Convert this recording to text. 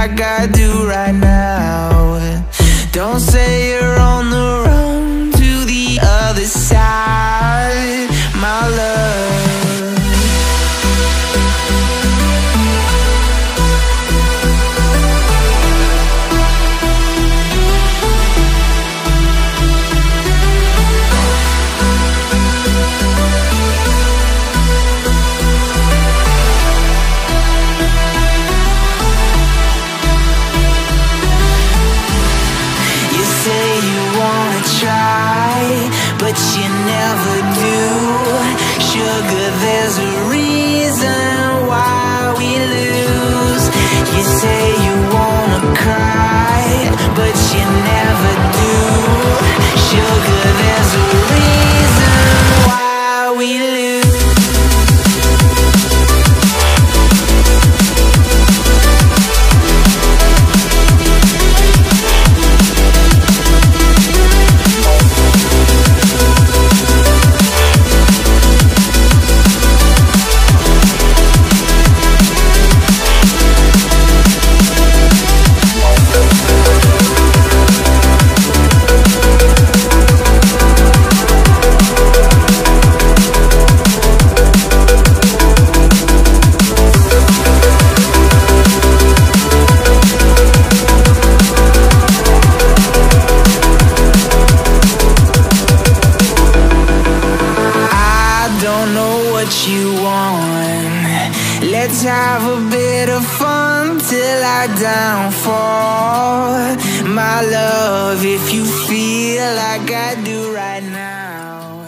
like I do right now. Don't say you're on the run to the other side, my love. But you never do. Sugar, there's a reason why we lose. You say you wanna cry, but you never do. Sugar, there's a reason why we lose. You want. Let's have a bit of fun till I downfall, my love, if you feel like I do right now.